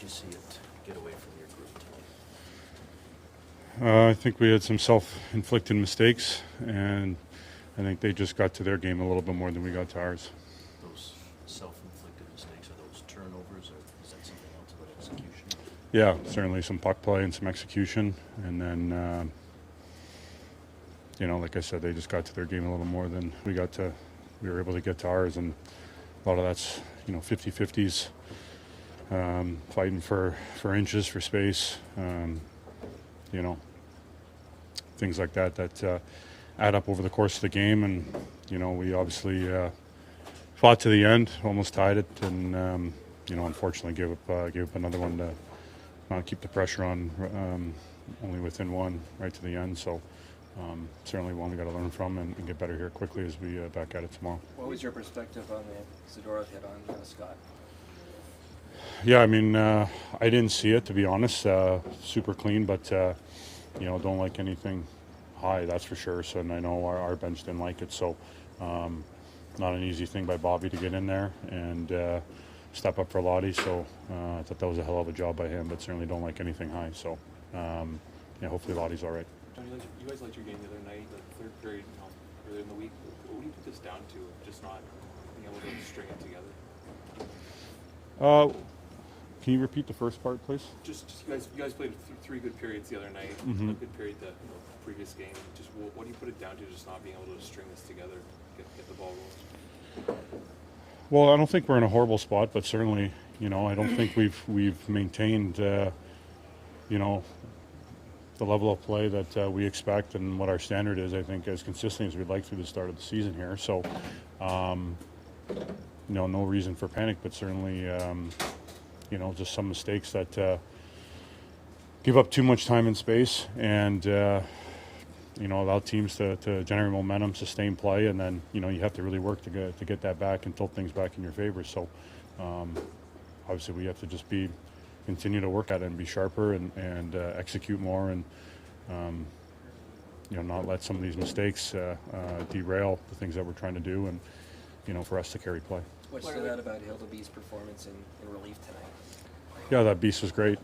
you see it get away from your group tonight? I think we had some self-inflicted mistakes, and I think they just got to their game a little bit more than we got to ours. Those self-inflicted mistakes, are those turnovers, or is that something else about execution? Yeah, certainly some puck play and some execution, and then like I said, they just got to their game a little more than we were able to get to ours, and a lot of that's 50-50s, fighting for inches, for space, things like that add up over the course of the game. And we obviously fought to the end, almost tied it, and unfortunately gave up another one to not keep the pressure on, only within one right to the end. So certainly one we got to learn from and get better here quickly as we back at it tomorrow. What was your perspective on the Stolarz hit on Scott? Yeah, I mean, I didn't see it, to be honest. Super clean, but don't like anything high, that's for sure. So, and I know our bench didn't like it. So not an easy thing by Bobby to get in there and step up for Lottie. So I thought that was a hell of a job by him, but certainly don't like anything high. So hopefully Lottie's all right. John, you guys liked your game the other night, the third period, earlier in the week. What would you put this down to? Just not being able to string it together? Can you repeat the first part, please? Just you guys played three good periods the other night. Mm-hmm. A good period the previous game. Just what do you put it down to? Just not being able to string this together, get the ball rolling. Well, I don't think we're in a horrible spot, but certainly, I don't think we've maintained, the level of play that we expect and what our standard is. I think as consistently as we'd like through the start of the season here. So, no reason for panic, but certainly, just some mistakes that give up too much time and space, and allow teams to generate momentum, sustain play, and then you have to really work to get that back and tilt things back in your favor. So obviously we have to just continue to work at it and be sharper and execute more, and not let some of these mistakes derail the things that we're trying to do, and for us to carry play. What stood out about Hildeby's performance in relief tonight? Yeah, that beast was great.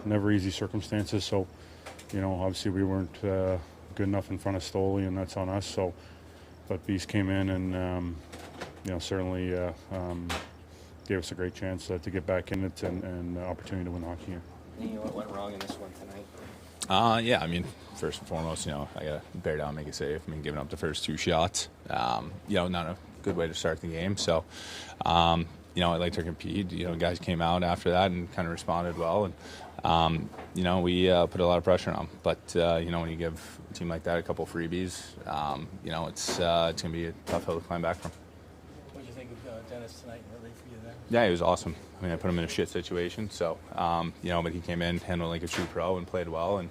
Never easy circumstances. So, obviously we weren't good enough in front of Stolarz, and that's on us. So, but Beast came in and, certainly gave us a great chance to get back in it and opportunity to win hockey here. What went wrong in this one tonight? Yeah, I mean, first and foremost, I got to bear down, make a save. I mean, giving up the first two shots, not a good way to start the game. So, I like to compete. Guys came out after that and kind of responded well. And, we put a lot of pressure on them. But, when you give a team like that a couple freebies, it's going to be a tough hill to climb back from. What did you think of Dennis tonight in relief for you there? Yeah, he was awesome. I mean, I put him in a shit situation. So, but he came in, handled like a true pro and played well. And,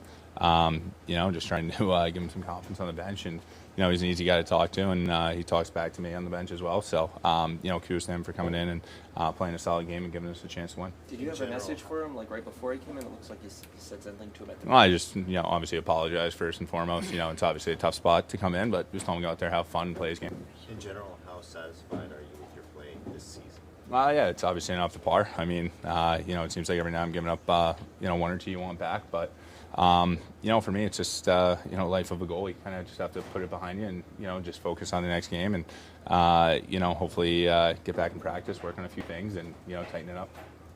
just trying to give him some confidence on the bench. And, he's an easy guy to talk to, and he talks back to me on the bench as well. So, kudos to him for coming in and playing a solid game and giving us a chance to win. Did you have a message for him, like right before he came in? It looks like you said something to him at the Well, I just, obviously apologize first and foremost. It's obviously a tough spot to come in, but just told him to go out there, have fun, and play his game. In general, how satisfied are you with your play this season? Yeah, it's obviously not up to par. I mean, it seems like every now I'm giving up, one or two you want back, but for me, it's just, life of a goalie. Kind of just have to put it behind you and, just focus on the next game and, hopefully get back in practice, work on a few things and, tighten it up.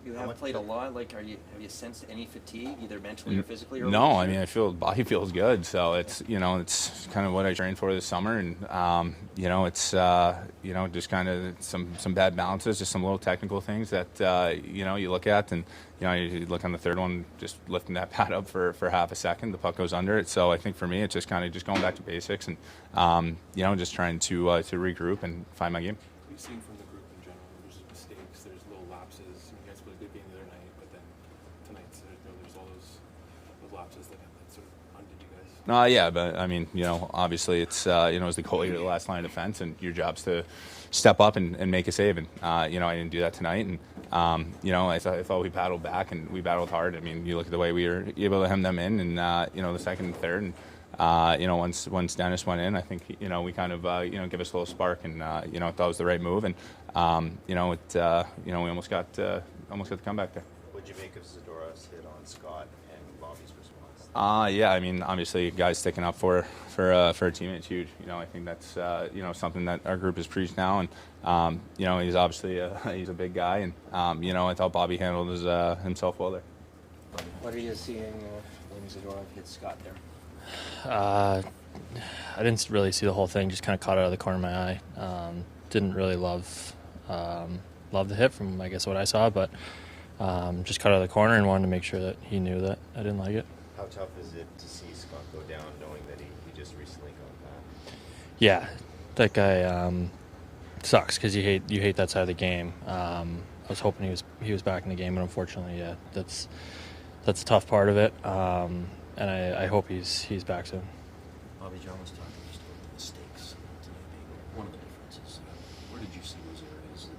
You have played a lot. Like, have you sensed any fatigue, either mentally or physically? Or no, I mean, body feels good. So it's, it's kind of what I trained for this summer. And, it's, just kind of some bad balances, just some little technical things that, you look at and, you look on the third one, just lifting that pad up for half a second, the puck goes under it. So I think for me, it's just kind of just going back to basics and, just trying to regroup and find my game. What have you seen from the group in general? There's mistakes, there's little lapses. You guys played a good game the other night, but then tonight there's all those lapses that sort of undid you guys. Yeah, but I mean, obviously it's, as the goalie, you're the last line of defense, and your job's to step up and make a save. And, I didn't do that tonight. And, I thought we battled back and we battled hard. I mean, you look at the way we were able to hem them in and, the second and third. And, once Dennis went in, I think, we kind of, give us a little spark and, I thought it was the right move. And, we almost got the comeback there. What What'd you make of Zadorow's hit on Scott and Bobby's response? Yeah, I mean, obviously, guys sticking up for a teammate's huge. You know, I think that's something that our group has preached now, and he's obviously he's a big guy, and I thought Bobby handled himself well there. What are you seeing when Zadorov hit Scott there? I didn't really see the whole thing, just kind of caught it out of the corner of my eye. Didn't really love the hit from, I guess, what I saw, but just caught it out of the corner and wanted to make sure that he knew that I didn't like it. How tough is it to see Scott go down knowing that he just recently got back? Yeah, that guy sucks because you hate that side of the game. I was hoping he was back in the game, but unfortunately, yeah, that's a tough part of it. And I hope he's back soon. Bobby John was talking just about the mistakes tonight being one of the differences. Where did you see those areas that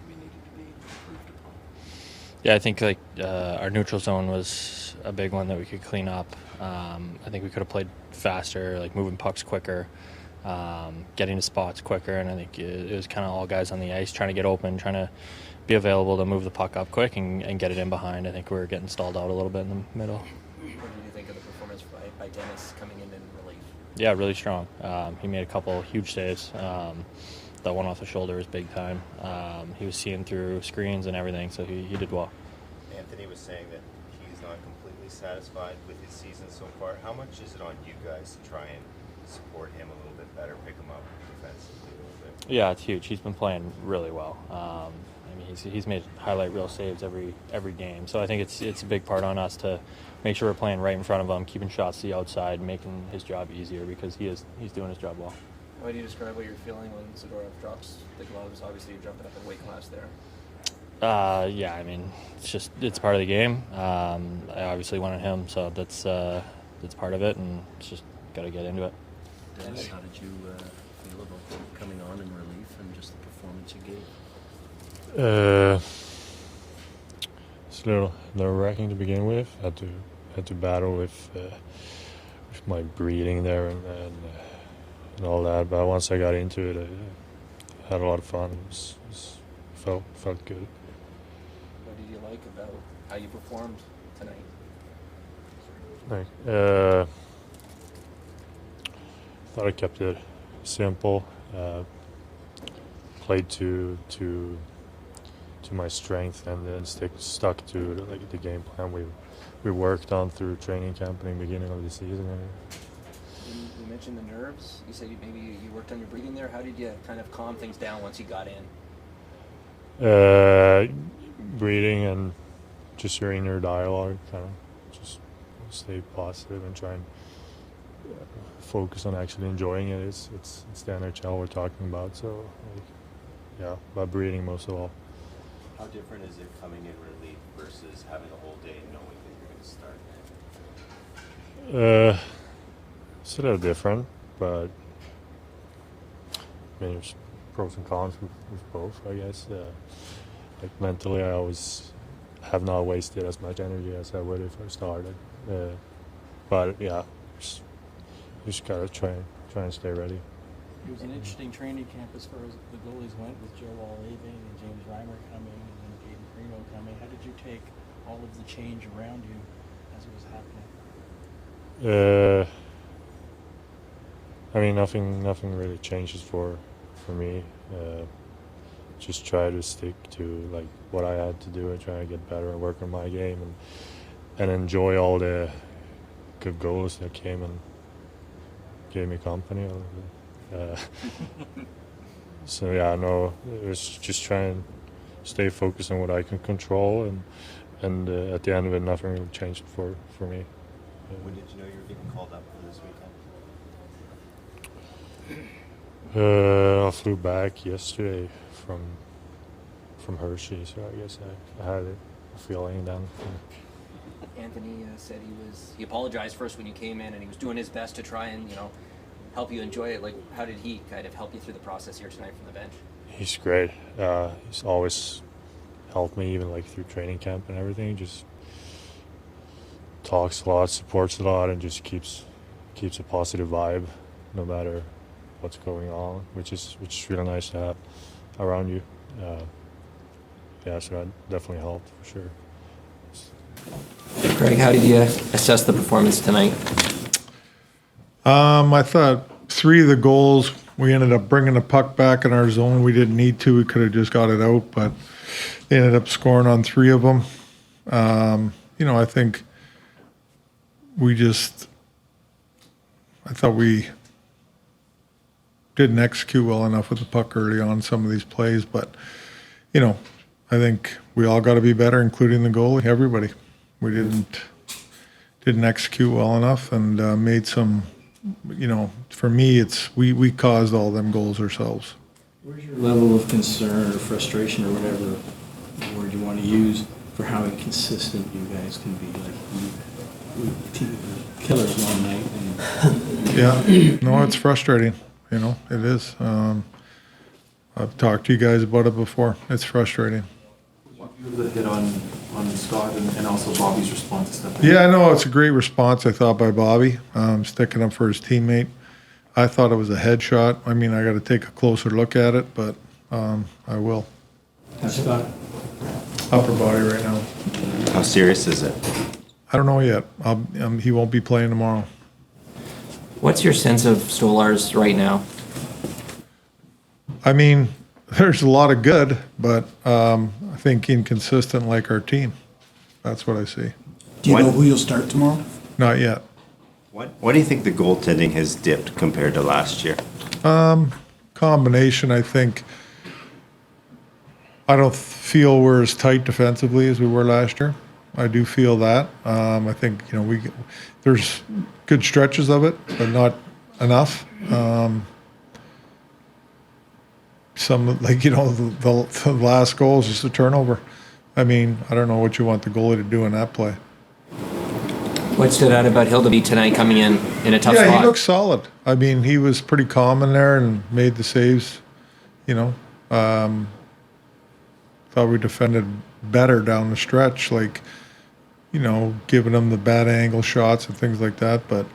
we needed to be improved upon? Yeah, I think our neutral zone was a big one that we could clean up. I think we could have played faster, like moving pucks quicker, getting to spots quicker, and I think it was kind of all guys on the ice trying to get open, trying to be available to move the puck up quick and get it in behind. I think we were getting stalled out a little bit in the middle. What did you think of the performance by Dennis coming in relief? Yeah, really strong. He made a couple huge saves. That one off the shoulder was big time. He was seeing through screens and everything, so he did well. Anthony was saying that he's not completely satisfied with his season so far. How much is it on you guys to try and support him a little bit better, pick him up defensively a little bit? Yeah, it's huge. He's been playing really well. He's made highlight reel saves every game. So I think it's a big part on us to make sure we're playing right in front of him, keeping shots to the outside, making his job easier because he's doing his job well. How do you describe what you're feeling when Zadorov drops the gloves? Obviously, you're jumping up in weight class there. Yeah, I mean, it's part of the game. I obviously wanted him, so that's part of it, and it's just got to get into it. Dennis, how did you feel about coming on in relief and just the performance you gave? It's a little nerve-wracking to begin with. Had to battle with my breathing there and all that. But once I got into it, I had a lot of fun. It felt good. What did you like about how you performed tonight? Thought I kept it simple. Played to my strength and then stuck to the game plan we worked on through training camp in the beginning of the season. You mentioned the nerves. You said maybe you worked on your breathing there. How did you kind of calm things down once you got in? Breathing and just your inner dialogue, kind of just stay positive and try and focus on actually enjoying it. It's the NHL we're talking about, so yeah, about breathing most of all. How different is it coming in relief versus having a whole day knowing that you're going to start? It's a little different, but I mean, there's pros and cons with both, I guess. Like mentally, I always have not wasted as much energy as I would if I started. But yeah, just gotta try and stay ready. It was an interesting training camp as far as the goalies went, with Joe Wall leaving and James Reimer coming and then Caden Primo coming. How did you take all of the change around you as it was happening? I mean, nothing really changes for me. Just try to stick to like what I had to do and try to get better and work on my game and enjoy all the good goals that came and gave me company a little bit. So yeah, no, it was just trying to stay focused on what I can control, and at the end of it, nothing really changed for me. When did you know you were getting called up for this weekend? I flew back yesterday from Hershey, so I guess I had a feeling then. Anthony said he apologized first when you came in, and he was doing his best to try and help you enjoy it. Like, how did he kind of help you through the process here tonight from the bench? He's great. He's always helped me, even like through training camp and everything. Just talks a lot, supports a lot, and just keeps a positive vibe no matter what's going on, which is really nice to have around you. Yeah, so that definitely helped for sure. Greg, how did you assess the performance tonight? I thought 3 of the goals, we ended up bringing the puck back in our zone. We didn't need to. We could have just got it out, but they ended up scoring on 3 of them. I think I thought we didn't execute well enough with the puck early on some of these plays, but, I think we all got to be better, including the goalie, everybody. We didn't execute well enough and made some, for me, we caused all them goals ourselves. Where's your level of concern or frustration or whatever word you want to use for how inconsistent you guys can be? Like, killers one night. And Yeah, no, it's frustrating. It is. I've talked to you guys about it before. It's frustrating. The hit on Scott and also Bobby's response to stepping. Yeah, no, it's a great response, I thought, by Bobby, sticking up for his teammate. I thought it was a headshot. I mean, I got to take a closer look at it, but I will. Scott, Upper body right now. How serious is it? I don't know yet. He won't be playing tomorrow. What's your sense of Stolarz right now? I mean, there's a lot of good, but I think inconsistent like our team. That's what I see. Do you know who you'll start tomorrow? Not yet. Why do you think the goaltending has dipped compared to last year? Combination, I think. I don't feel we're as tight defensively as we were last year. I do feel that. I think there's good stretches of it, but not enough. Some the last goal is just a turnover. I mean, I don't know what you want the goalie to do in that play. What stood out about Hildeby tonight coming in a tough spot? Yeah, he looked solid. I mean, he was pretty calm in there and made the saves. Thought we defended better down the stretch, giving him the bad angle shots and things like that. But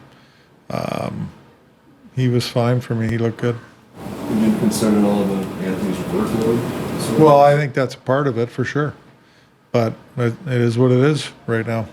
he was fine for me. He looked good. Have you been concerned at all about Anthony's workload? Well, I think that's a part of it for sure. But it is what it is right now.